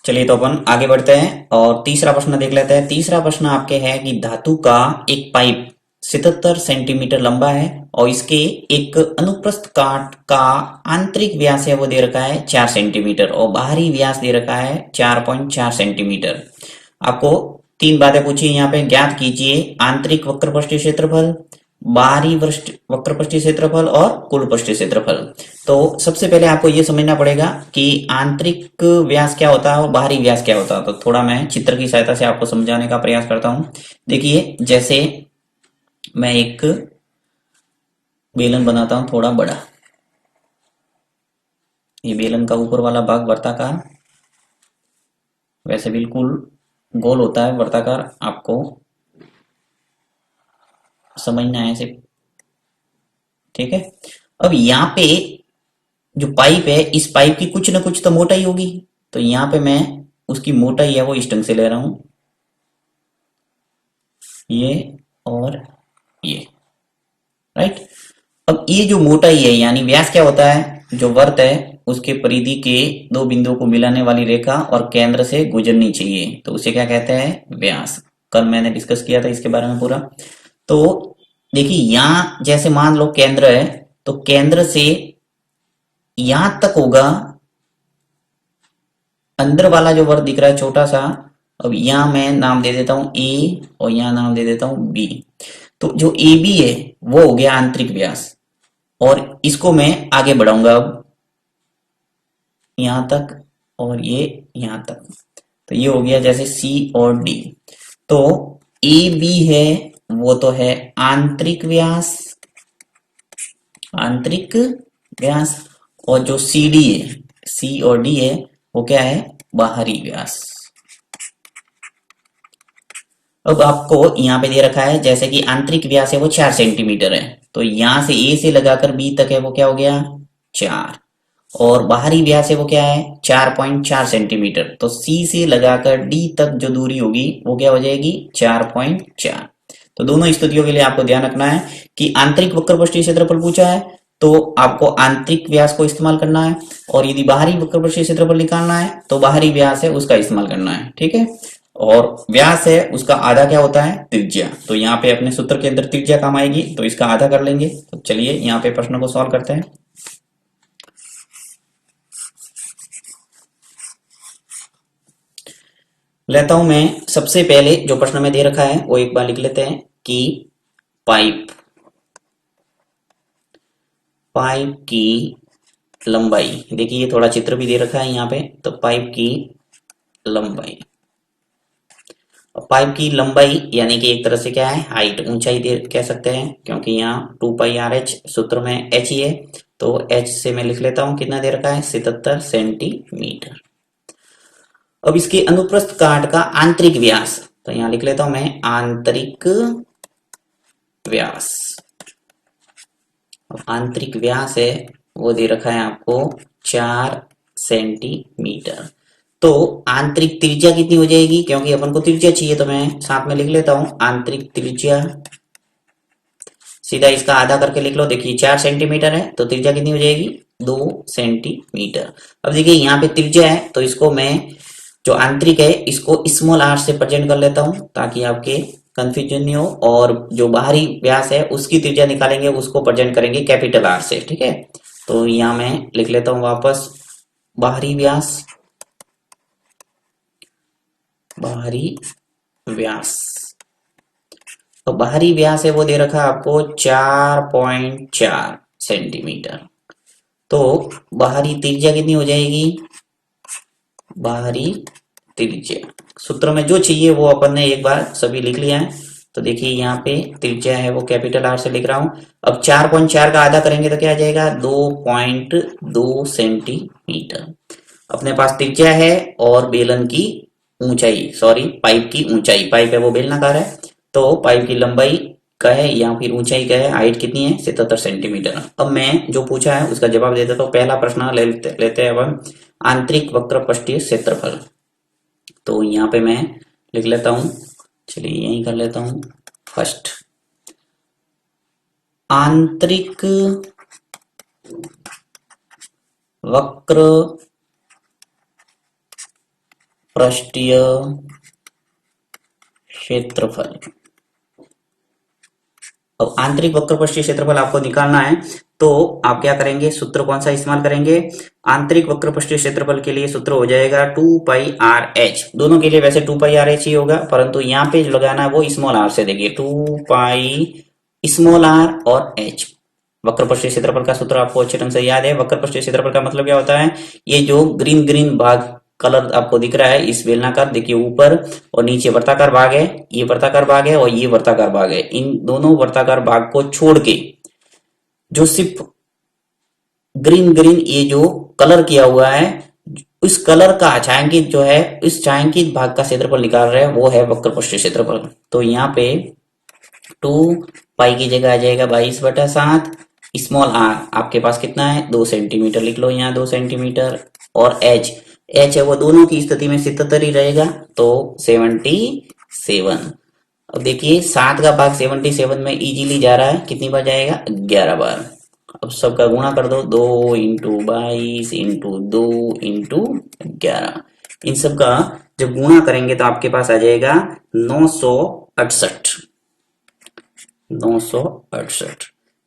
चलिए तो अपन आगे बढ़ते हैं और तीसरा प्रश्न देख लेते हैं। तीसरा प्रश्न आपके है कि धातु का एक पाइप 77 सेंटीमीटर लंबा है और इसके एक अनुप्रस्थ काट का आंतरिक व्यास है वो दे रखा है 4 सेंटीमीटर और बाहरी व्यास दे रखा है 4.4 सेंटीमीटर। आपको तीन बातें पूछी हैं यहाँ पे। ज्ञात कीजिए आंतरिक वक्रपृष्ठीय क्षेत्रफल, बाहरी वक्रपृष्ठीय क्षेत्रफल और कुल पृष्ठीय क्षेत्रफल। तो सबसे पहले आपको ये समझना पड़ेगा कि आंतरिक व्यास क्या होता है और बाहरी व्यास क्या होता है। तो थोड़ा मैं चित्र की सहायता से आपको समझाने का प्रयास करता हूं। देखिए, जैसे मैं एक बेलन बनाता हूं थोड़ा बड़ा। ये बेलन का ऊपर वाला भाग वर्ताकार, वैसे बिल्कुल गोल होता है वर्ताकार, आपको समझना है सिर्फ। ठीक है। अब यहाँ पे जो पाइप है, इस पाइप की कुछ ना कुछ तो मोटाई होगी। तो यहाँ पे मैं उसकी मोटाई है वो इस ढंग से ले रहा हूं, ये और ये। राइट। अब ये जो मोटाई है यानी व्यास क्या होता है, जो वर्त है उसके परिधि के दो बिंदुओं को मिलाने वाली रेखा और केंद्र से गुजरनी चाहिए, तो उसे क्या कहते हैं, व्यास। कल मैंने डिस्कस किया था इसके बारे में पूरा। तो देखिए, यहां जैसे मान लो केंद्र है, तो केंद्र से यहां तक होगा अंदर वाला जो वर्ग दिख रहा है छोटा सा। अब यहां मैं नाम दे देता हूं ए और यहां नाम दे देता हूं बी। तो जो ए बी है वो हो गया आंतरिक व्यास और इसको मैं आगे बढ़ाऊंगा अब यहां तक और ये यहां तक। तो ये हो गया जैसे सी और डी। तो ए बी है वो तो है आंतरिक व्यास, आंतरिक व्यास। और जो सी डी है, सी और डी है, वो क्या है, बाहरी व्यास। अब आपको यहाँ पे दे रखा है जैसे कि आंतरिक व्यास है वो 4 सेंटीमीटर है, तो यहां से ए से लगाकर बी तक है वो क्या हो गया 4। और बाहरी व्यास है वो क्या है 4.4 सेंटीमीटर। तो सी से लगाकर डी तक जो दूरी होगी वो क्या हो जाएगी 4.4। तो दोनों स्थितियों के लिए आपको ध्यान रखना है कि आंतरिक वक्रपृष्ठीय क्षेत्रफल पूछा है तो आपको आंतरिक व्यास को इस्तेमाल करना है, और यदि बाहरी वक्रपृष्ठीय क्षेत्रफल निकालना है तो बाहरी व्यास है उसका इस्तेमाल करना है। ठीक है। और व्यास है उसका आधा क्या होता है, त्रिज्या। तो यहाँ पे अपने सूत्र के अंदर त्रिज्या काम आएगी, तो इसका आधा कर लेंगे। तो चलिए यहाँ पे प्रश्न को सॉल्व करते हैं। लेता हूं मैं सबसे पहले जो प्रश्न में दे रखा है वो एक बार लिख लेते हैं कि पाइप, पाइप की लंबाई। देखिए ये थोड़ा चित्र भी दे रखा है यहाँ पे। तो पाइप की लंबाई, पाइप की लंबाई यानी कि एक तरह से क्या है, हाइट, ऊंचाई दे कह सकते हैं, क्योंकि यहाँ 2πr/h सूत्र में h ही है। तो h से मैं लिख लेता हूं कितना दे रखा है 77 सेंटीमीटर। अब इसके अनुप्रस्थ काट का आंतरिक व्यास, तो यहाँ लिख लेता हूं मैं आंतरिक व्यास। आंतरिक व्यास है वो दे रखा है आपको 4 सेंटीमीटर। तो आंतरिक त्रिज्या कितनी हो जाएगी, क्योंकि अपन को त्रिज्या चाहिए, तो मैं साथ में लिख लेता हूं आंतरिक त्रिज्या। सीधा इसका आधा करके लिख लो। देखिए 4 सेंटीमीटर है तो त्रिज्या कितनी हो जाएगी 2 सेंटीमीटर। अब देखिए यहाँ पे त्रिज्या है तो इसको मैं, जो आंतरिक है इसको स्मॉल आर से प्रेजेंट कर लेता हूं ताकि आपके कंफ्यूजन नहीं हो। और जो बाहरी व्यास है उसकी त्रिज्या निकालेंगे उसको प्रेजेंट करेंगे कैपिटल आर से। ठीक है। तो यहाँ मैं लिख लेता हूं वापस बाहरी व्यास, बाहरी व्यास। तो बाहरी व्यास है वो दे रखा है आपको 4.4 सेंटीमीटर। तो बाहरी त्रिज्या कितनी हो जाएगी, बाहरी त्रिज्या सूत्र में जो चाहिए वो अपन ने एक बार सभी लिख लिया है। तो देखिए यहाँ पे त्रिज्या है वो कैपिटल आर से लिख रहा हूं। अब 4.4 का आधा करेंगे तो क्या आ जाएगा 2.2 सेंटीमीटर। अपने पास त्रिज्या है और बेलन की ऊंचाई, सॉरी पाइप की ऊंचाई, पाइप है वो बेलनाकार है, तो पाइप की लंबाई का है या फिर ऊंचाई का है, हाइट कितनी है 77 सेंटीमीटर। अब मैं जो पूछा है उसका जवाब दे देता हूँ। पहला प्रश्न लेते हैं अपन आंतरिक वक्रपृष्ठीय क्षेत्रफल। तो यहाँ पे मैं लिख लेता हूं, चलिए यही कर लेता हूं। फर्स्ट आंतरिक वक्र पृष्ठीय क्षेत्रफल। अब आंतरिक वक्र पृष्ठीय क्षेत्रफल आपको निकालना है, तो आप क्या करेंगे, सूत्र कौन सा इस्तेमाल करेंगे? आंतरिक वक्र पृष्ठीय क्षेत्रफल के लिए सूत्र हो जाएगा 2πr(h). दोनों के लिए वैसे 2πr(h) ही होगा, परंतु यहाँ पे जो लगाना है वो स्मॉल आर से। देखिए 2πr और h। वक्र पृष्ठीय क्षेत्रफल का सूत्र आपको अच्छे ढंग से याद है। वक्र पृष्ठीय क्षेत्रफल का मतलब क्या होता है? ये जो ग्रीन ग्रीन भाग कलर आपको दिख रहा है, इस बेलनाकार, देखिए ऊपर और नीचे वर्ताकार भाग है, ये वर्ताकार भाग है और ये वर्ताकार भाग है। इन दोनों वर्ताकार भाग को छोड़ के जो सिर्फ ग्रीन ग्रीन ये जो कलर किया हुआ है, इस कलर का छायांकित जो है, इस छायांकित भाग का क्षेत्रफल निकाल रहे हैं, वो है वक्र पृष्ठीय क्षेत्रफल। तो यहाँ पे 2 पाई की जगह आ जाएगा 22/7। स्मॉल आर आपके पास कितना है? 2 सेंटीमीटर लिख लो, यहाँ 2 सेंटीमीटर। और एच है वो दोनों की स्थिति में 77 ही रहेगा, तो 77। अब देखिए 7 का भाग 77 में इजीली जा रहा है, कितनी बार जाएगा? 11 बार। अब सबका गुणा कर दो, 2 × 22 × 2 × 11। इन सब का जब गुणा करेंगे तो आपके पास आ जाएगा 968।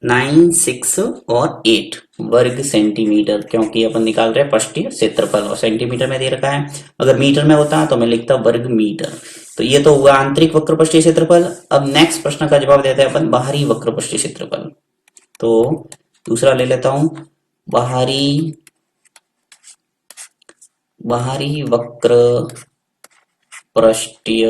9, 6 और 8 वर्ग सेंटीमीटर, क्योंकि अपन निकाल रहे हैं पृष्ठीय क्षेत्रफल और सेंटीमीटर में दे रखा है। अगर मीटर में होता तो मैं लिखता वर्ग मीटर। तो ये तो हुआ आंतरिक वक्र पृष्ठीय क्षेत्रफल। अब नेक्स्ट प्रश्न का जवाब देते हैं अपन बाहरी वक्र पृष्ठीय क्षेत्रफल। तो दूसरा ले लेता हूं, बाहरी वक्र पृष्ठीय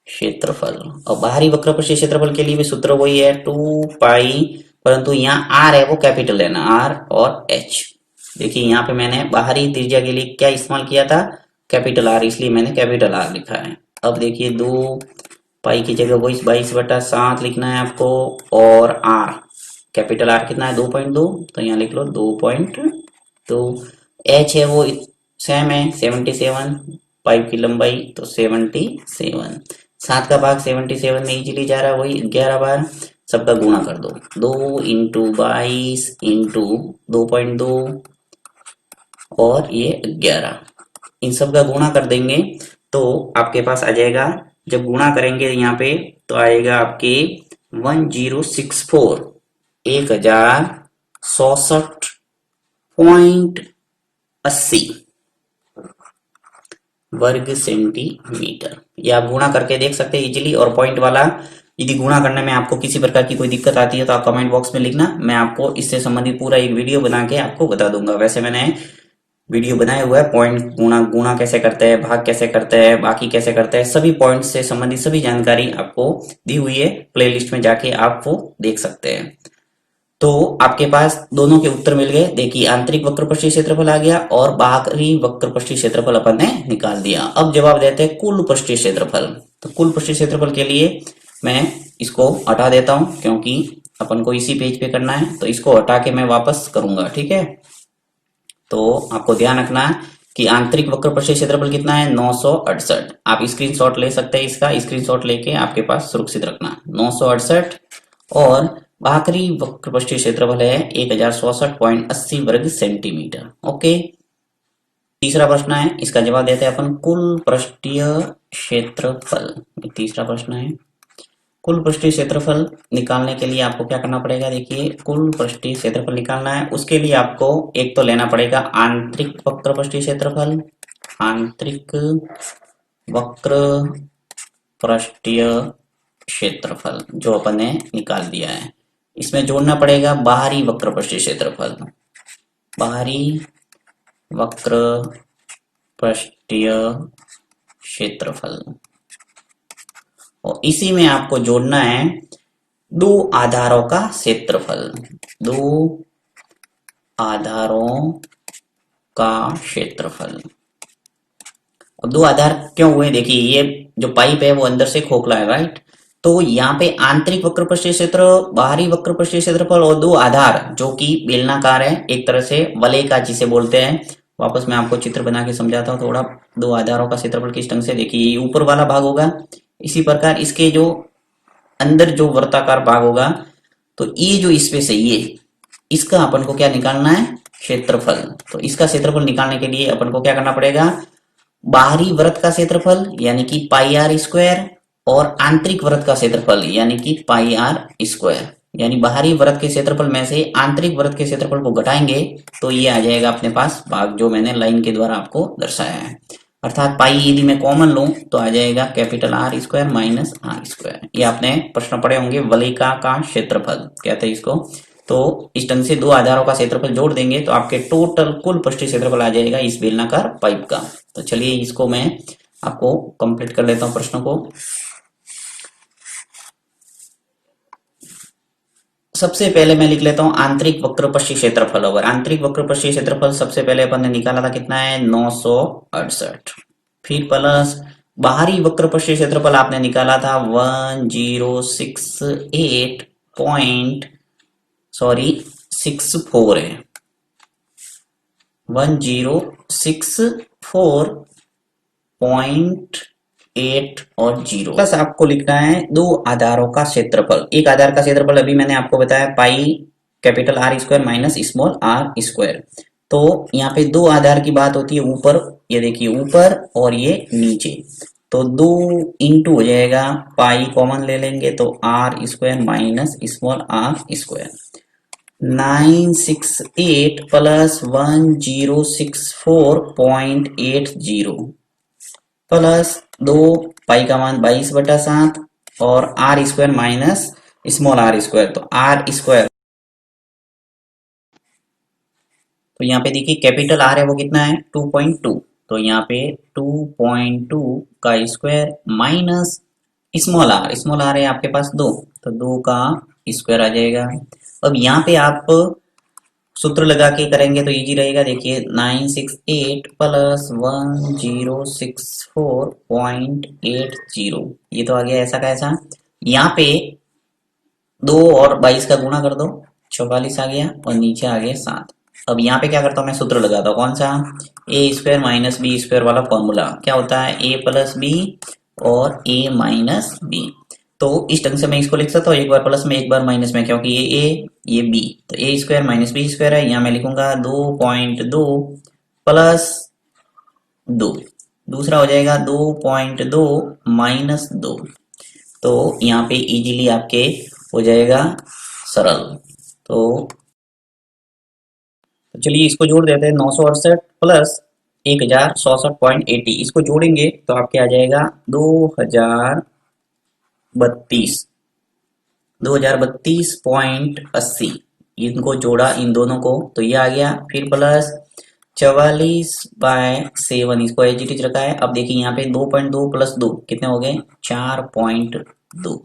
क्षेत्रफल। और बाहरी वक्र पृष्ठीय क्षेत्रफल के लिए भी सूत्र वही है 2 पाई, परंतु यहाँ आर है वो कैपिटल लेना, आर और एच। देखिए यहाँ पे मैंने बाहरी त्रिज्या के लिए क्या इस्तेमाल किया था? कैपिटल आर, इसलिए मैंने कैपिटल आर लिखा है। अब देखिए 2 पाई की जगह वही 22/7 लिखना है आपको, और आर कैपिटल आर कितना है? 2.2, तो यहाँ लिख लो 2.2। एच है वो सेम है 77, पाइप की लंबाई, तो 77। 7 का भाग 77 में इजीली जा रहा है, वही 11 बार। सबका गुणा कर दो, 2 × 22 × 2.2 और ये 11। इन सब का गुणा कर देंगे तो आपके पास आ जाएगा, जब गुणा करेंगे यहाँ पे तो आएगा आपके 1064, 1064.80 वर्ग सेंटीमीटर। ये आप गुणा करके देख सकते हैं इजीली। और पॉइंट वाला यदि गुणा करने में आपको किसी प्रकार की कोई दिक्कत आती है तो आप कमेंट बॉक्स में लिखना, मैं आपको इससे संबंधित पूरा एक वीडियो बना के आपको बता दूंगा। वैसे मैंने वीडियो बनाया हुआ है, पॉइंट गुणा कैसे करते हैं, भाग कैसे करते हैं, बाकी कैसे करते हैं, सभी पॉइंट से संबंधित सभी जानकारी आपको दी हुई है। प्लेलिस्ट में जाके आप वो देख सकते हैं। तो आपके पास दोनों के उत्तर मिल गए। देखिए आंतरिक वक्र पृष्ठीय क्षेत्रफल आ गया और बाहरी वक्र पृष्ठीय क्षेत्रफल अपन ने निकाल दिया। अब जवाब देते हैं कुल पृष्ठीय क्षेत्रफल। तो कुल पृष्ठीय क्षेत्रफल के लिए मैं इसको हटा देता हूं, क्योंकि अपन को इसी पेज पे करना है, तो इसको हटा के मैं वापस करूंगा, ठीक है। तो आपको ध्यान रखना है कि आंतरिक वक्र पृष्ठीय क्षेत्रफल कितना है? 968। आप स्क्रीनशॉट ले सकते हैं, इसका स्क्रीनशॉट लेके आपके पास सुरक्षित रखना, 968। और बाहरी वक्र पृष्ठीय क्षेत्रफल है 1064.80 वर्ग सेंटीमीटर। ओके, तीसरा प्रश्न है, इसका जवाब देते हैं अपन कुल पृष्ठीय क्षेत्रफल। तीसरा प्रश्न है, कुल पृष्ठीय क्षेत्रफल निकालने के लिए आपको क्या करना पड़ेगा? देखिए कुल पृष्ठीय क्षेत्रफल निकालना है, उसके लिए आपको एक तो लेना पड़ेगा आंतरिक वक्र पृष्ठीय क्षेत्रफल। आंतरिक वक्र पृष्ठीय क्षेत्रफल जो अपन ने निकाल दिया है, इसमें जोड़ना पड़ेगा बाहरी वक्र पृष्ठीय क्षेत्रफल। बाहरी वक्र पृष्ठीय क्षेत्रफल, और इसी में आपको जोड़ना है दो आधारों का क्षेत्रफल। दो आधारों का क्षेत्रफल। अब दो आधार क्यों हुए? देखिए ये जो पाइप है वो अंदर से खोखला है, राइट। तो यहाँ पे आंतरिक वक्र पृष्ठीय क्षेत्र, बाहरी वक्र पृष्ठीय क्षेत्रफल और दो आधार जो कि बेलनाकार है, एक तरह से वलयिका जिसे बोलते हैं। वापस मैं आपको चित्र बना के समझाता हूँ थोड़ा। दो आधारों का क्षेत्रफल किस ढंग से, देखिए ये ऊपर वाला भाग होगा, इसी प्रकार इसके जो अंदर जो वर्ताकार भाग होगा, तो ये जो स्पेस है ये, इसका अपन को क्या निकालना है? क्षेत्रफल। तो इसका क्षेत्रफल निकालने के लिए अपन को क्या करना पड़ेगा? बाहरी वृत्त का क्षेत्रफल यानी कि पाई आर स्क्वायर और आंतरिक वृत्त का क्षेत्रफल यानी कि पाई आर स्क्वायर। यानी बाहरी वृत्त के क्षेत्रफल में से आंतरिक वृत्त के क्षेत्रफल को घटाएंगे तो ये आ जाएगा अपने पास भाग, जो मैंने लाइन के द्वारा आपको दर्शाया है। अर्थात पाई यदि मैं कॉमन लूं तो आ जाएगा capital R square minus R square. ये आपने प्रश्न पढ़े होंगे, वलिका का क्षेत्रफल कहते हैं इसको। तो इस ढंग से दो आधारों का क्षेत्रफल जोड़ देंगे तो आपके टोटल कुल पृष्ठीय क्षेत्रफल आ जाएगा इस बेलनाकार पाइप का। तो चलिए इसको मैं आपको कंप्लीट कर लेता हूं प्रश्न को। सबसे पहले मैं लिख लेता हूं आंतरिक वक्रपृष्ठीय क्षेत्रफल। और आंतरिक वक्रपृष्ठीय क्षेत्रफल सबसे पहले अपन ने निकाला था, कितना है 968। फिर प्लस बाहरी वक्रपृष्ठीय क्षेत्रफल आपने निकाला था 1064 है, 1064.8 और 0 प्लस आपको लिखना है दो आधारों का क्षेत्रफल। एक आधार का क्षेत्रफल अभी मैंने आपको बताया pi capital R square minus small R square. तो यहाँ पे दो आधार की बात होती है ऊपर, ये देखिए ऊपर और ये नीचे। तो 2 इंटू हो जाएगा, पाई कॉमन ले लेंगे तो R square minus small R square. 968 plus 1064.80 plus 2 pi का मान 22/7 और R square minus small R square. तो आर स्क्वायर, तो यहाँ पे देखिए कैपिटल आर है वो कितना है 2.2। तो यहाँ पे 2.2 का स्क्वायर माइनस स्मॉल आर है आपके पास 2, तो 2 का स्क्वायर आ जाएगा। अब यहाँ पे आप सूत्र लगा के करेंगे तो इजी रहेगा। देखिए 968 प्लस 1064.80, ये तो आ गया ऐसा का ऐसा। यहाँ पे 2 और 22 का गुणा कर दो, 44 आ गया और नीचे आ गया 7। अब यहाँ पे क्या करता हूँ मैं, सूत्र लगाता हूँ कौन सा, ए स्क्वायर माइनस बी स्क्वायर वाला फॉर्मूला। क्या होता है ए प्लस बी और ए माइनस बी। तो इस ढंग से मैं इसको लिख सकता हूँ, एक बार प्लस में एक बार माइनस में, क्योंकि ये ए ये बी। तो ए स्क्वायर माइनस बी स्क्वायर है, यहाँ मैं लिखूंगा 2.2 प्लस 2, दूसरा हो जाएगा 2.2 माइनस 2। तो यहाँ पे इजीली आपके हो जाएगा सरल। तो चलिए इसको जोड़ देते हैं, 968 प्लस 1064.80, इसको जोड़ेंगे तो आपके आ जाएगा 2032.80। इनको जोड़ा इन दोनों को तो ये आ गया। फिर प्लस 44/7, इसको एज इट इज रखा है। अब देखिए यहाँ पे 2.2 प्लस 2 कितने हो गए 4.2।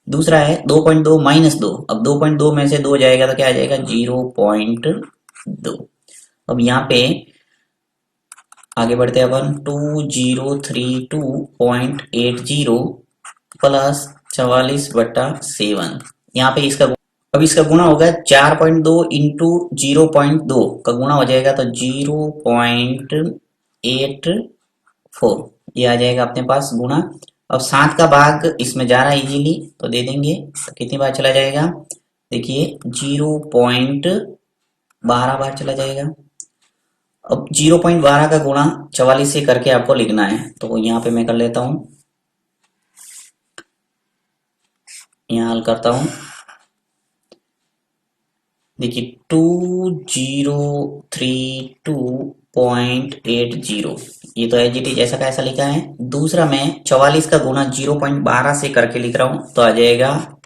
दूसरा है 2.2 माइनस 2, अब 2.2 में से 2 जाएगा तो क्या आ जाएगा 0.2। अब यहाँ पे आगे बढ़ते हैं अपन, 2032.80 प्लस 44/7। यहाँ पे इसका अब इसका गुणा होगा 4.2 इंटू 0.2 का गुणा हो जाएगा तो 0.84, ये आ जाएगा अपने पास गुणा। अब 7 का भाग इसमें जा रहा है इजीली तो दे देंगे, तो कितनी बार चला जाएगा, देखिए 0.12 बार चला जाएगा। अब 0.12 का गुणा 44 से करके आपको लिखना है, तो यहाँ पे मैं कर लेता हूं, यहाँ हल करता हूं। देखिए 2032.80, ये तो एज इट इज ऐसा का ऐसा लिखा है। दूसरा मैं 44 का गुणा 0.12 से करके लिख रहा हूं तो आ जाएगा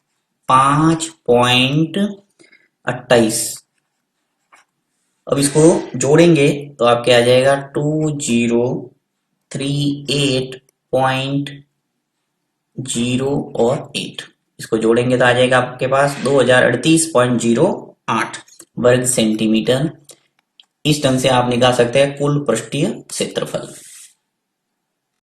5.28। अब इसको जोड़ेंगे तो आपके आ जाएगा 2038.0 और 8। इसको जोड़ेंगे तो आ जाएगा आपके पास 2038.08 वर्ग सेंटीमीटर। इस ढंग से आप निकाल सकते हैं कुल पृष्ठीय क्षेत्रफल।